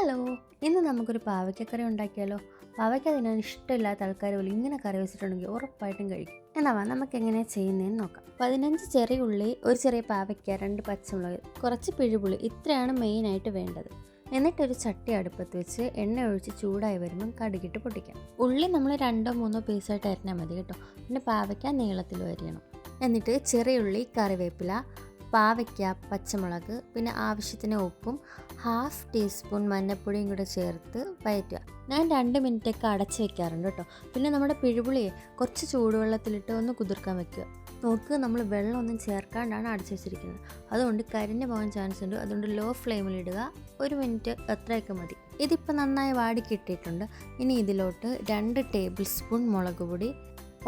Hello, ഇന്ന് നമുക്കൊരു പാവയ്ക്കക്കറി ഉണ്ടാക്കിയാലോ? പാവയ്ക്ക തിന്നാൻ ഇഷ്ടമില്ലാത്ത ആൾക്കാർ പോലും ഇങ്ങനെ കറി വെച്ചിട്ടുണ്ടെങ്കിൽ ഉറപ്പായിട്ടും കഴിക്കും. എന്നാവാ നമുക്ക് എങ്ങനെയാണ് ചെയ്യുന്നതെന്ന് നോക്കാം. 15 ചെറിയ ഉള്ളി, ഒരു ചെറിയ പാവയ്ക്ക, 2 പച്ചമുളക്, കുറച്ച് പിഴുപുളി, ഇത്രയാണ് മെയിനായിട്ട് വേണ്ടത്. എന്നിട്ടൊരു ചട്ടി അടുപ്പത്ത് വെച്ച് എണ്ണ ഒഴിച്ച് ചൂടായി വരുമ്പം കടുകിട്ട് പൊട്ടിക്കാം. ഉള്ളി നമ്മൾ 2-3 പീസായിട്ട് അരിഞ്ഞാൽ മതി കേട്ടോ. പിന്നെ പാവയ്ക്ക നീളത്തിൽ അരിയണം. എന്നിട്ട് ചെറിയ ഉള്ളി, കറിവേപ്പില, പാവയ്ക്ക, പച്ചമുളക്, പിന്നെ ആവശ്യത്തിന് ഉപ്പും 1/2 ടീസ്പൂൺ മഞ്ഞൾപ്പൊടിയും കൂടെ ചേർത്ത് വഴറ്റുക. ഞാൻ 2 മിനിറ്റൊക്കെ അടച്ച് വെക്കാറുണ്ട് കേട്ടോ. പിന്നെ നമ്മുടെ പിഴുപുളിയെ കുറച്ച് ചൂടുവെള്ളത്തിലിട്ട് ഒന്ന് കുതിർക്കാൻ വെക്കുക. നോക്കുക, നമ്മൾ വെള്ളമൊന്നും ചേർക്കാണ്ടാണ് അടച്ചു വെച്ചിരിക്കുന്നത്. അതുകൊണ്ട് കരിഞ്ഞു പോകാൻ ചാൻസ് ഉണ്ട്. അതുകൊണ്ട് ലോ ഫ്ലെയിമിലിടുക. 1 മിനിറ്റ് അത്രയൊക്കെ മതി. ഇതിപ്പോൾ നന്നായി വാടി കിട്ടിയിട്ടുണ്ട്. ഇനി ഇതിലോട്ട് 2 ടേബിൾ സ്പൂൺ മുളക് പൊടി,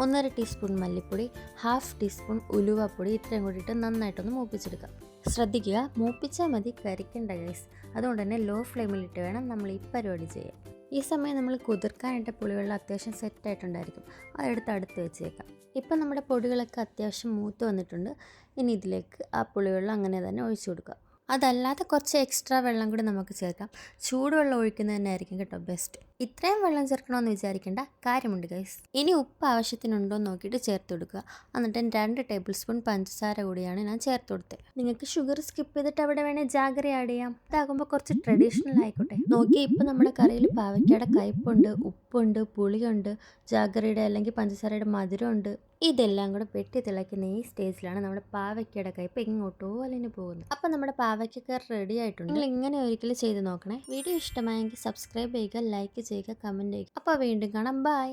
1/2 ടീസ്പൂൺ മല്ലിപ്പൊടി, 1/2 ടീസ്പൂൺ ഉലുവപ്പൊടി, ഇത്രയും കൂടിയിട്ട് നന്നായിട്ടൊന്ന് മൂപ്പിച്ചെടുക്കുക. ശ്രദ്ധിക്കുക, മൂപ്പിച്ചാൽ മതി, കരിക്കണ്ട ഗൈസ്. അതുകൊണ്ട് തന്നെ ലോ ഫ്ലെയിമിലിട്ട് വേണം നമ്മൾ ഈ പരിപാടി ചെയ്യാൻ. ഈ സമയം നമ്മൾ കുതിർക്കാനായിട്ട് പുളിവെള്ളം അത്യാവശ്യം സെറ്റായിട്ടുണ്ടായിരിക്കും. അതെടുത്ത് അടുത്ത് വെച്ചേക്കാം. ഇപ്പം നമ്മുടെ പൊടികളൊക്കെ അത്യാവശ്യം മൂത്ത് വന്നിട്ടുണ്ട്. ഇനി ഇതിലേക്ക് ആ പുളിവെള്ളം അങ്ങനെ തന്നെ ഒഴിച്ചു കൊടുക്കുക. അതല്ലാതെ കുറച്ച് എക്സ്ട്രാ വെള്ളം കൂടി നമുക്ക് ചേർക്കാം. ചൂടുവെള്ളം ഒഴിക്കുന്നത് തന്നെ ആയിരിക്കും കേട്ടോ ബെസ്റ്റ്. ഇത്രയും വെള്ളം ചേർക്കണമെന്ന് വിചാരിക്കേണ്ട, കാര്യമുണ്ട് ഗൈസ്. ഇനി ഉപ്പ് ആവശ്യത്തിനുണ്ടോ എന്ന് നോക്കിയിട്ട് ചേർത്ത് കൊടുക്കുക. എന്നിട്ട് 2 ടേബിൾ സ്പൂൺ പഞ്ചസാര കൂടിയാണ് ഞാൻ ചേർത്ത് കൊടുത്തത്. നിങ്ങൾക്ക് ഷുഗർ സ്കിപ്പ് ചെയ്തിട്ട് അവിടെ വേണേൽ ജാഗറി ആഡ് ചെയ്യാം. അതാകുമ്പോൾ കുറച്ച് ട്രഡീഷണൽ ആയിക്കോട്ടെ. നോക്കി, ഇപ്പം നമ്മുടെ കറിയിൽ പാവയ്ക്കയുടെ കയ്പുണ്ട്, ഉപ്പുണ്ട്, പുളിയുണ്ട്, ജാഗറിയുടെ അല്ലെങ്കിൽ പഞ്ചസാരയുടെ മധുരമുണ്ട്. ഇതെല്ലാം കൂടെ വെട്ടി തിളയ്ക്കുന്ന ഈ സ്റ്റേജിലാണ് നമ്മുടെ പാവയ്ക്കയുടെ കയ്പ് എങ്ങോട്ടോ അലിഞ്ഞു പോകുന്നത്. അപ്പം നമ്മുടെ പാവയ്ക്കക്കറി റെഡി ആയിട്ടുണ്ട്. നിങ്ങൾ ഇങ്ങനെ ഒരിക്കലും ചെയ്ത് നോക്കണേ. വീഡിയോ ഇഷ്ടമായെങ്കിൽ സബ്സ്ക്രൈബ് ചെയ്യുക, ലൈക്ക് ചെയ്യുക, കമൻറ്റ് ചെയ്യുക. അപ്പോൾ വീണ്ടും കാണാം. ബൈ.